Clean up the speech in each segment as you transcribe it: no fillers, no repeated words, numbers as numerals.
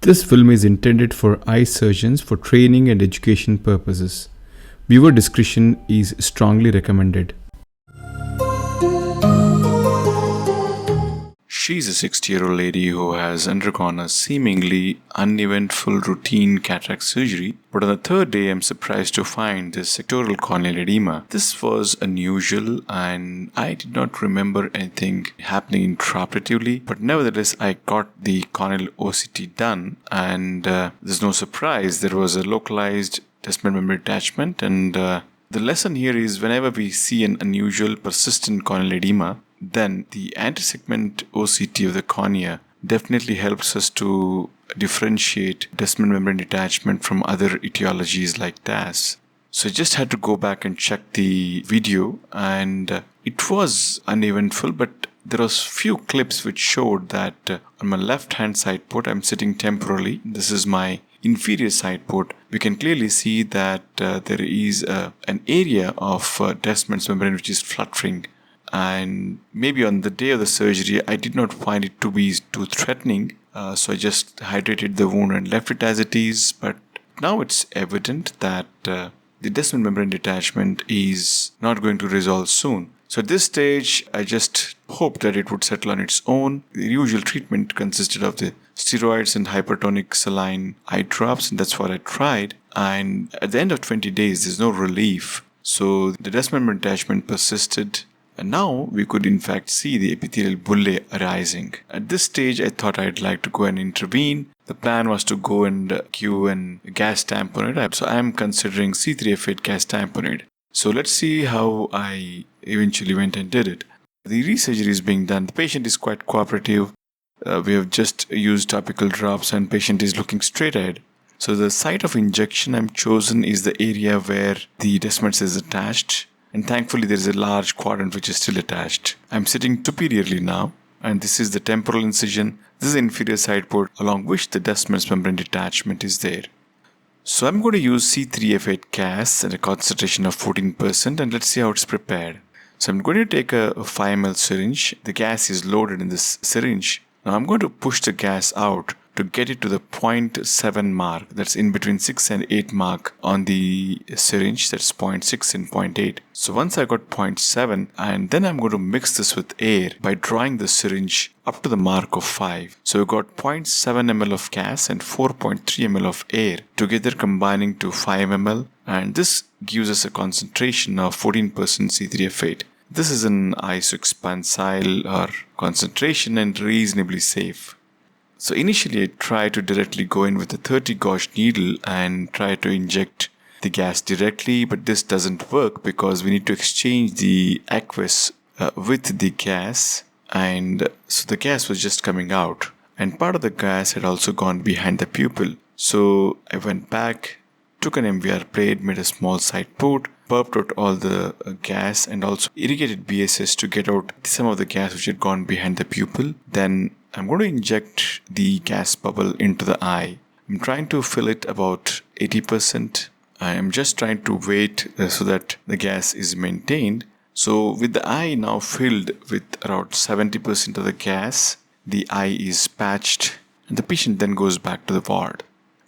This film is intended for eye surgeons for training and education purposes. Viewer discretion is strongly recommended. She's a 60-year-old lady who has undergone a seemingly uneventful routine cataract surgery, but on the third day I'm surprised to find this sectoral corneal edema. This was unusual and I did not remember anything happening intraoperatively, but nevertheless I got the corneal OCT done and there's no surprise, there was a localized Descemet membrane detachment, and the lesson here is whenever we see an unusual persistent corneal edema, then the anti-segment OCT of the cornea definitely helps us to differentiate Descemet membrane detachment from other etiologies like DAS. So I just had to go back and check the video, and it was uneventful, but there was few clips which showed that on my left hand side port I'm sitting temporally. This is my inferior side port. We can clearly see that there is an area of Descemet's membrane which is fluttering. And maybe on the day of the surgery, I did not find it to be too threatening. So I just hydrated the wound and left it as it is. But now it's evident that the Descemet membrane detachment is not going to resolve soon. So at this stage, I just hoped that it would settle on its own. The usual treatment consisted of the steroids and hypertonic saline eye drops, and that's what I tried. And at the end of 20 days, there's no relief. So the Descemet membrane detachment persisted. And now we could in fact see the epithelial bullae arising. At this stage, I thought I'd like to go and intervene. The plan was to go and queue a gas tamponade. So I'm considering C3f8 gas tamponade. So let's see how I eventually went and did it. The resurgery is being done. The patient is quite cooperative. We have just used topical drops and patient is looking straight ahead. So the site of injection I've chosen is the area where the Descemet is attached. And thankfully there is a large quadrant which is still attached. I'm sitting superiorly now, and this is the temporal incision. This is the inferior side port along which the Descemet's membrane detachment is there. So I'm going to use C3f8 gas at a concentration of 14%, and let's see how it's prepared. So I'm going to take a 5 ml syringe. The gas is loaded in this syringe. Now I'm going to push the gas out to get it to the 0.7 mark, that's in between 6 and 8 mark on the syringe, that's 0.6 and 0.8. So once I got 0.7, and then I'm going to mix this with air by drawing the syringe up to the mark of 5. So we got 0.7 ml of gas and 4.3 ml of air together combining to 5 ml, and this gives us a concentration of 14% C3f8. This is an isoexpansile or concentration and reasonably safe. So initially I tried to directly go in with a 30 gauge needle and try to inject the gas directly, but this doesn't work because we need to exchange the aqueous with the gas, and so the gas was just coming out and part of the gas had also gone behind the pupil. So I went back, took an MVR plate, made a small side port, purped out all the gas and also irrigated BSS to get out some of the gas which had gone behind the pupil. Then I'm going to inject the gas bubble into the eye. I'm trying to fill it about 80%. I am just trying to wait so that the gas is maintained. So with the eye now filled with around 70% of the gas, the eye is patched and the patient then goes back to the ward.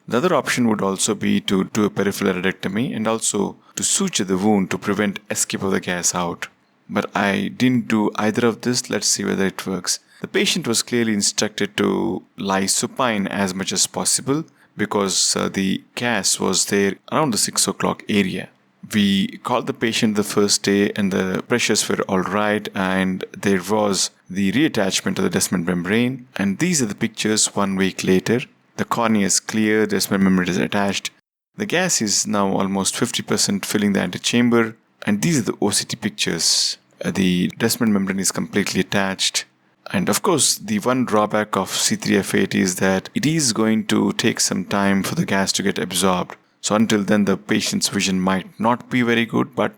The other option would also be to do a peripheral iridectomy and also to suture the wound to prevent escape of the gas out. But I didn't do either of this. Let's see whether it works. The patient was clearly instructed to lie supine as much as possible because the gas was there around the 6 o'clock area. We called the patient the first day and the pressures were alright, and there was the reattachment of the Descemet membrane, and these are the pictures 1 week later. The cornea is clear, the Descemet membrane is attached. The gas is now almost 50% filling the antechamber, and these are the OCT pictures. The Descemet membrane is completely attached. And of course, the one drawback of C3f8 is that it is going to take some time for the gas to get absorbed. So until then, the patient's vision might not be very good, but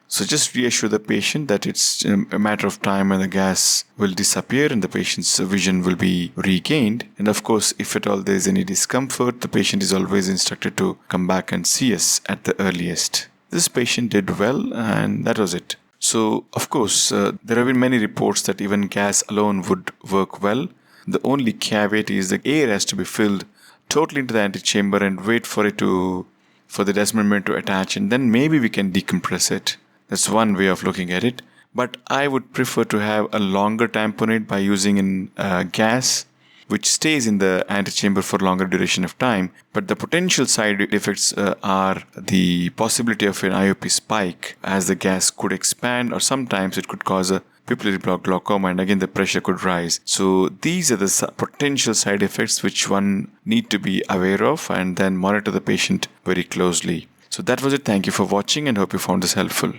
so just reassure the patient that it's a matter of time when the gas will disappear and the patient's vision will be regained. And of course, if at all there is any discomfort, the patient is always instructed to come back and see us at the earliest. This patient did well, and that was it. So, of course, there have been many reports that even gas alone would work well. The only caveat is the air has to be filled totally into the antechamber and wait for the Descemet membrane to attach, and then maybe we can decompress it. That's one way of looking at it. But I would prefer to have a longer tamponade by using a gas which stays in the antechamber for longer duration of time. But the potential side effects are the possibility of an IOP spike, as the gas could expand, or sometimes it could cause a pupillary block glaucoma, and again the pressure could rise. So these are the potential side effects which one need to be aware of and then monitor the patient very closely. So that was it. Thank you for watching and hope you found this helpful.